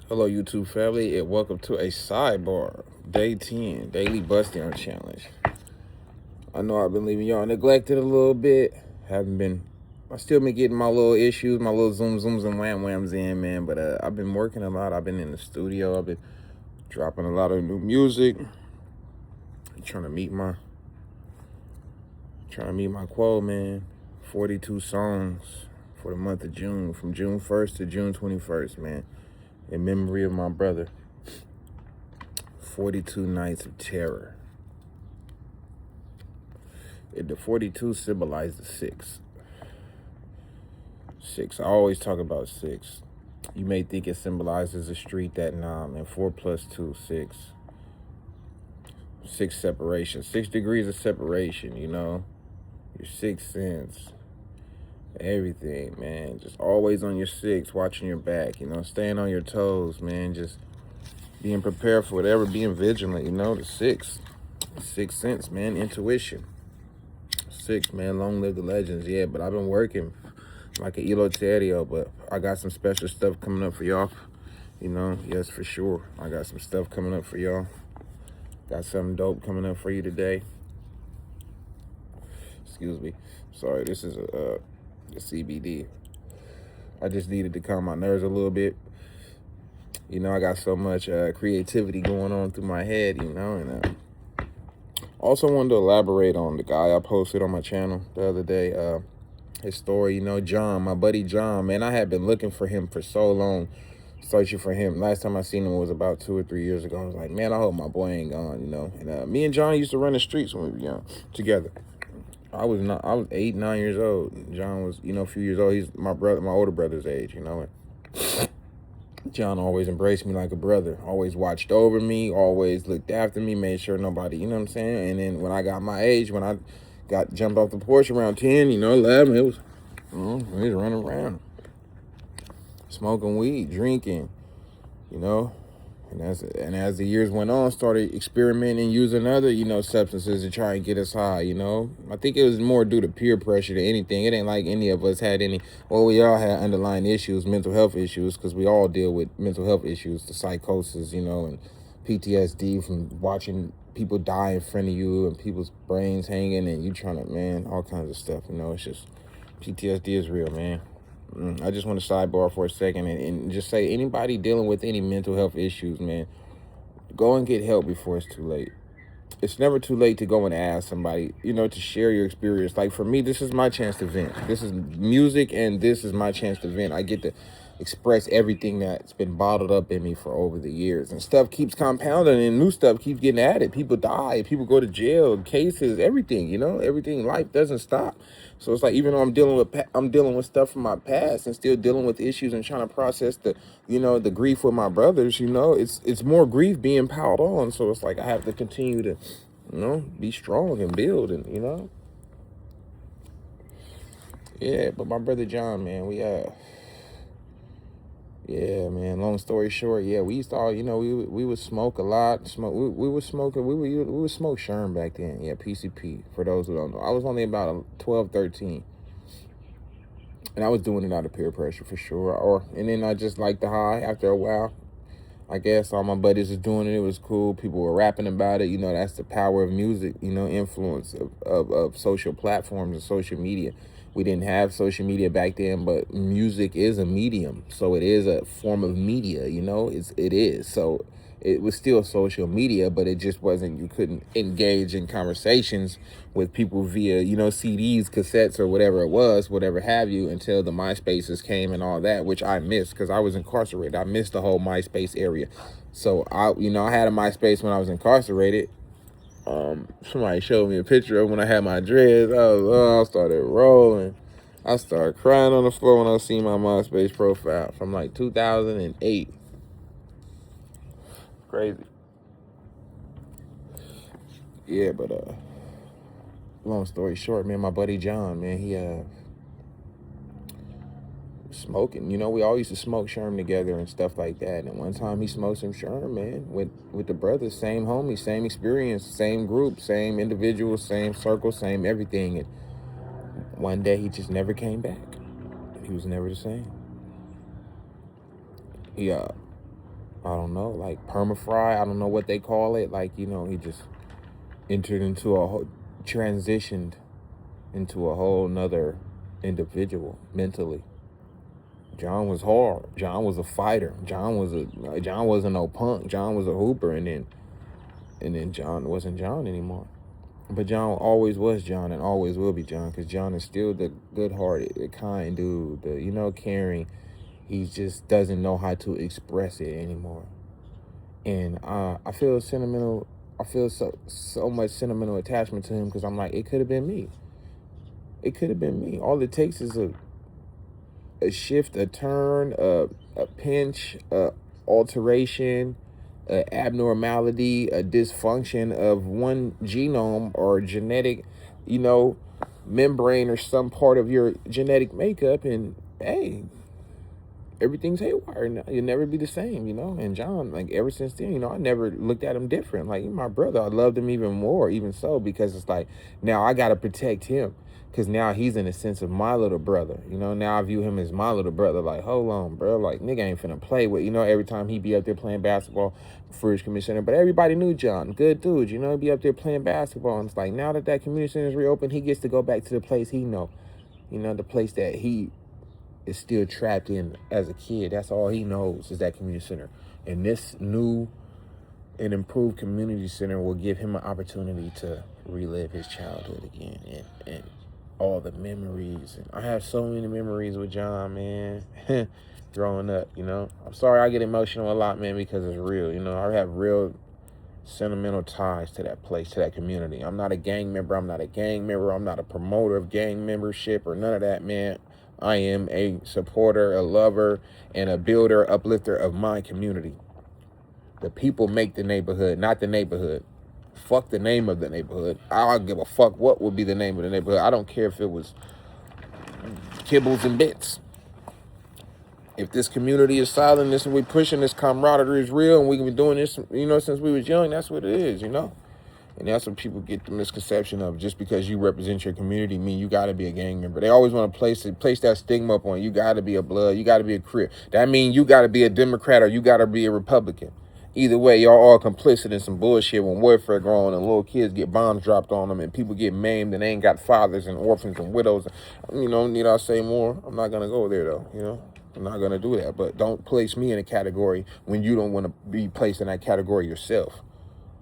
Hello, YouTube family, and welcome to a sidebar, day 10, daily Buzzdown challenge. I know I've been leaving y'all neglected a little bit. I still been getting my little issues, my little zooms and whams in, man. But I've been working a lot. I've been in the studio. I've been dropping a lot of new music. Trying to meet my quote, man. 42 songs for the month of June, from June 1st to June 21st, man. In memory of my brother. 42 nights of terror. The 42 symbolizes 6. 6. I always talk about 6. You may think it symbolizes a street that, nah, man. 4 plus 2, 6. 6 separation. 6 degrees of separation, you know. Your 6th sense. Everything, man. Just always on your 6, watching your back, you know. Staying on your toes, man. Just being prepared for whatever, being vigilant, you know. The 6. 6th sense, man. Intuition. 6, man. Long live the legends. Yeah, but I've been working like an eloterio, but I got some special stuff coming up for y'all. You know, yes, for sure. I got some stuff coming up for y'all. Got something dope coming up for you today. Excuse me. Sorry, this is a CBD. I just needed to calm my nerves a little bit. You know, I got so much creativity going on through my head, you know, and also wanted to elaborate on the guy I posted on my channel the other day. His story, you know, John, my buddy John, man, I had been looking for him for so long, searching for him. Last time I seen him was about 2 or 3 years ago. I was like, man, I hope my boy ain't gone, you know. And me and John used to run the streets when we were young together. I was 8, 9 years old. John was, you know, a few years old. He's my older brother's age, you know. And John always embraced me like a brother, always watched over me, always looked after me, made sure nobody, you know what I'm saying? And then when I got my age, when I jumped off the porch around 10, you know, 11, it was, we was running around, smoking weed, drinking, you know. And as the years went on, started experimenting, using other, you know, substances to try and get us high, you know. I think it was more due to peer pressure than anything. It ain't like any of us had any, well, we all had underlying issues, mental health issues, because we all deal with mental health issues, the psychosis, you know, and PTSD from watching people die in front of you and people's brains hanging and you trying to, man, all kinds of stuff, you know. It's just, PTSD is real, man. I just want to sidebar for a second and just say, anybody dealing with any mental health issues, man, go and get help before it's too late. It's never too late to go and ask somebody, you know, to share your experience. Like for me, this is my chance to vent. This is music and this is my chance to vent. I get to express everything that's been bottled up in me for over the years. And stuff keeps compounding and new stuff keeps getting added. People die, people go to jail, cases, everything, you know, everything. Life doesn't stop. So it's like, even though I'm dealing with stuff from my past and still dealing with issues and trying to process the, you know, the grief with my brothers, you know, it's more grief being piled on. So it's like I have to continue to, you know, be strong and build, and, you know. Yeah, but my brother John, man, yeah, man, long story short, yeah, we used to all, you know, we would smoke a lot. We would smoke Sherm back then. Yeah, PCP, for those who don't know. I was only about 12, 13. And I was doing it out of peer pressure for sure. And then I just liked the high after a while. I guess all my buddies was doing it. It was cool. People were rapping about it. You know, that's the power of music, you know, influence of social platforms and social media. We didn't have social media back then, but music is a medium. So it is a form of media, you know, it is. So it was still social media, but it just wasn't, you couldn't engage in conversations with people via, you know, CDs, cassettes, or whatever it was, whatever have you, until the MySpaces came and all that, which I missed because I was incarcerated. I missed the whole MySpace area. So I had a MySpace when I was incarcerated. Somebody showed me a picture of when I had my dreads. I started rolling. I started crying on the floor when I seen my MySpace profile from like 2008. Crazy. Yeah, but long story short, man, my buddy John, man, he smoking. You know, we all used to smoke Sherm together and stuff like that. And one time he smoked some Sherm, man, with the brothers, same homies, same experience, same group, same individuals, same circle, same everything. And one day he just never came back. He was never the same. I don't know, like permafry. I don't know what they call it. Like, you know, he just entered into a whole, transitioned into a whole nother individual mentally. John was hard. John was a fighter. John wasn't no punk. John was a hooper, and then John wasn't John anymore. But John always was John and always will be John, because John is still the good-hearted, the kind dude, the, you know, caring. He just doesn't know how to express it anymore. And I feel sentimental. I feel so much sentimental attachment to him, because I'm like, it could have been me. It could have been me. All it takes is a shift, a turn, a pinch, a alteration, an abnormality, a dysfunction of one genome or genetic, you know, membrane or some part of your genetic makeup, and hey, everything's haywire. You'll never be the same, you know. And John, like, ever since then, you know, I never looked at him different. Like, my brother, I loved him even more, even so, because it's like, now I got to protect him, because now he's in a sense of my little brother, you know. Now I view him as my little brother. Like, hold on, bro, like, nigga ain't finna play with, you know. Every time he be up there playing basketball for his community center, but everybody knew John, good dude, you know. He'd be up there playing basketball, and it's like, now that that community center is reopened, he gets to go back to the place he know, you know, the place that he is still trapped in as a kid. That's all he knows, is that community center. And this new and improved community center will give him an opportunity to relive his childhood again, and all the memories. And I have so many memories with John, man. Growing up, you know. I'm sorry I get emotional a lot, man, because it's real. You know, I have real sentimental ties to that place, to that community. I'm not a gang member. I'm not a promoter of gang membership or none of that, man. I am a supporter, a lover, and a builder, uplifter of my community. The people make the neighborhood, not the neighborhood. Fuck the name of the neighborhood. I don't give a fuck what would be the name of the neighborhood. I don't care if it was Kibbles and Bits. If this community is silent, this we pushing, this camaraderie is real, and we've been doing this, you know, since we was young, that's what it is, you know? And that's what people get the misconception of. Just because you represent your community mean you got to be a gang member. They always want to place that stigma up on you. You got to be a blood. You got to be a Crip. That means you got to be a Democrat or you got to be a Republican. Either way, y'all all complicit in some bullshit when warfare going and little kids get bombs dropped on them and people get maimed and they ain't got fathers and orphans and widows. You know, need I say more? I'm not going to go there, though, you know? I'm not going to do that. But don't place me in a category when you don't want to be placed in that category yourself.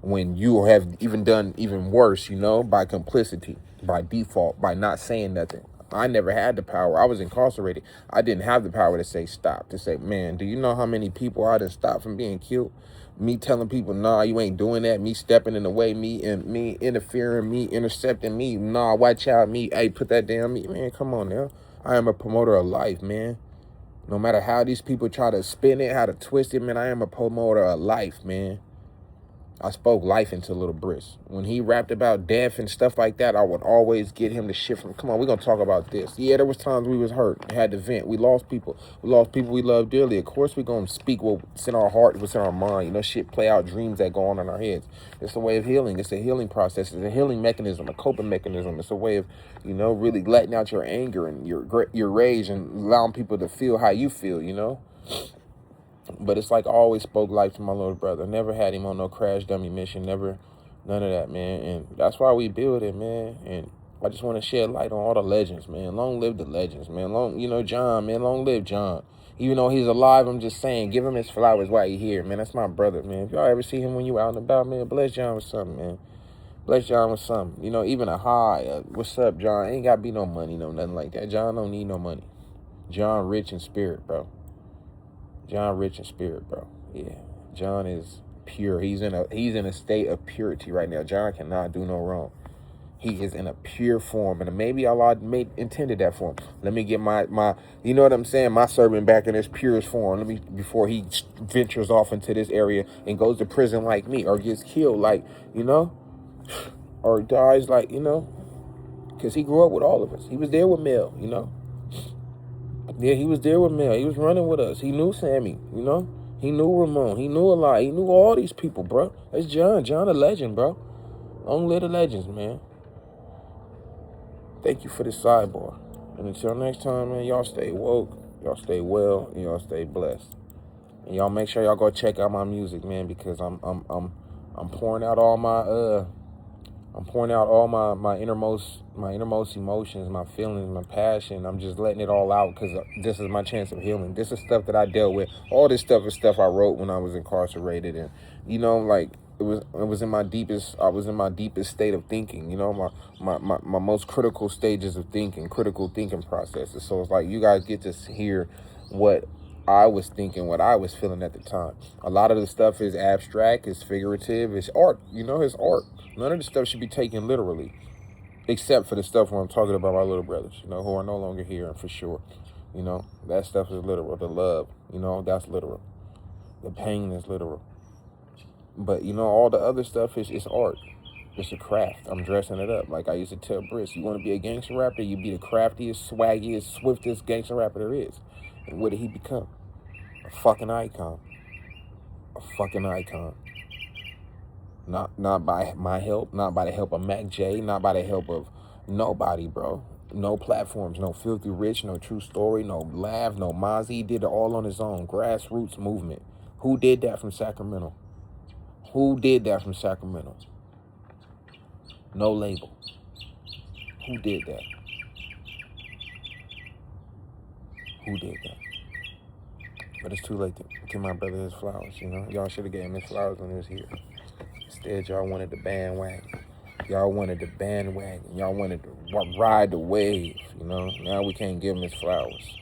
When you have even done even worse, you know, by complicity, by default, by not saying nothing. I never had the power. I was incarcerated. I didn't have the power to say stop, to say, man, do you know how many people I done stopped from being killed? Me telling people, nah, you ain't doing that. Me stepping in the way, me interfering, me intercepting, me, nah, watch out, me, hey, put that down, me. Man, come on now. I am a promoter of life, man. No matter how these people try to spin it, how to twist it, man, I am a promoter of life, man. I spoke life into Little Brisk. When he rapped about death and stuff like that, I would always get him to shift from, come on, we're going to talk about this. Yeah, there was times we was hurt, had to vent. We lost people. We lost people we love dearly. Of course, we're going to speak what's in our heart, what's in our mind. You know, shit play out, dreams that go on in our heads. It's a way of healing. It's a healing process. It's a healing mechanism, a coping mechanism. It's a way of, you know, really letting out your anger and your rage and allowing people to feel how you feel, you know? But it's like I always spoke life to my little brother. Never had him on no crash dummy mission. Never, none of that, man. And that's why we build it, man. And I just want to shed light on all the legends, man. Long live the legends, man. Long, you know, John, man. Long live John. Even though he's alive, I'm just saying, give him his flowers while he's here, man. That's my brother, man. If y'all ever see him when you out and about, man, bless John with something, man. Bless John with something. You know, even a hi, what's up, John? Ain't got to be no money, no nothing like that. John don't need no money. John rich in spirit, bro. John rich in spirit, bro. Yeah. John is pure. He's in a state of purity right now. John cannot do no wrong. He is in a pure form. And maybe Allah intended that for him. Let me get my you know what I'm saying? My servant back in his purest form. Before he ventures off into this area and goes to prison like me or gets killed like, you know, or dies like, you know, because he grew up with all of us. He was there with Mel, you know. Yeah, he was there with Mel. He was running with us. He knew Sammy, you know. He knew Ramon. He knew a lot. He knew all these people, bro. That's John. John a legend, bro. Long live the legends, man. Thank you for this sidebar. And until next time, man, y'all stay woke, y'all stay well, and y'all stay blessed. And y'all make sure y'all go check out my music, man, because I'm pouring out all my innermost emotions, my feelings, my passion. I'm just letting it all out because this is my chance of healing. This is stuff that I dealt with. All this stuff is stuff I wrote when I was incarcerated, and like it was in my deepest. I was in my deepest state of thinking. My most critical stages of thinking, critical thinking processes. So it's like you guys get to hear what I was thinking, what I was feeling at the time. A lot of the stuff is abstract, it's figurative, it's art. It's art. None of the stuff should be taken literally, except for the stuff where I'm talking about my little brothers, who are no longer here, for sure. That stuff is literal. The love, that's literal. The pain is literal. But, all the other stuff is art. It's a craft. I'm dressing it up. Like I used to tell Briss, you want to be a gangster rapper, you be the craftiest, swaggiest, swiftest gangster rapper there is. And what did he become? A fucking icon. A fucking icon. Not by my help, not by the help of Mac J, not by the help of nobody, bro. No platforms, no Filthy Rich, no True Story, no Lav, no Mozzie. He did it all on his own. Grassroots movement. Who did that from Sacramento? Who did that from Sacramento? No label. Who did that? Who did that? But it's too late to give my brother his flowers, Y'all should have gave him his flowers when he was here. Instead, y'all wanted the bandwagon. Y'all wanted the bandwagon. Y'all wanted to ride the wave, Now we can't give him his flowers.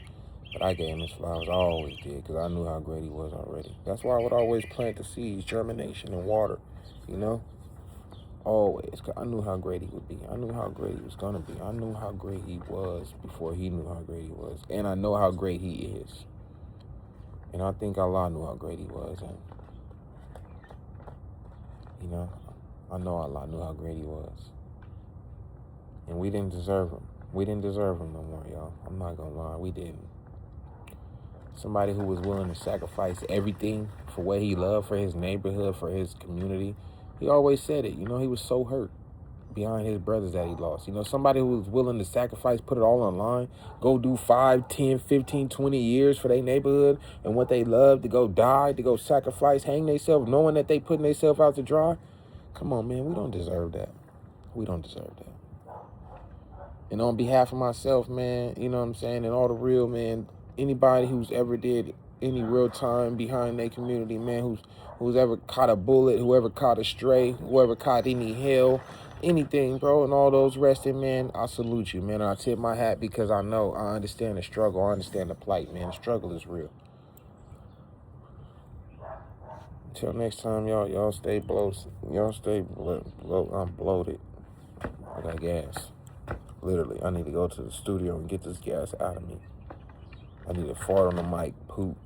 But I gave him his flowers. I always did, because I knew how great he was already. That's why I would always plant the seeds, germination, and water, Always, because I knew how great he would be. I knew how great he was going to be. I knew how great he was before he knew how great he was. And I know how great he is. And I think Allah knew how great he was. And, I know Allah knew how great he was. And we didn't deserve him. We didn't deserve him no more, y'all. I'm not going to lie. We didn't. Somebody who was willing to sacrifice everything for what he loved, for his neighborhood, for his community. He always said it. He was so hurt behind his brothers that he lost. Somebody who was willing to sacrifice, put it all on line, go do 5, 10, 15, 20 years for their neighborhood and what they love, to go die, to go sacrifice, hang themselves, knowing that they putting themselves out to dry. Come on, man. We don't deserve that. We don't deserve that. And on behalf of myself, man, you know what I'm saying, and all the real, man, anybody who's ever did any real time behind their community, man, who's ever caught a bullet, whoever caught a stray, whoever caught any hell, anything, bro, and all those resting, man, I salute you, man. I tip my hat because I understand the struggle. I understand the plight, man. The struggle is real. Until next time, y'all stay bloated. Y'all stay I'm bloated. I got gas. Literally, I need to go to the studio and get this gas out of me. I need to fart on the mic, poop,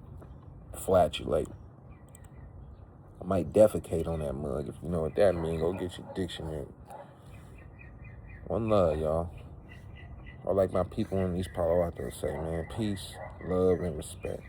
flatulate. I might defecate on that mug. If you know what that means, go get your dictionary. One love, y'all. Or like my people in East Palo Alto say, man, peace, love, and respect.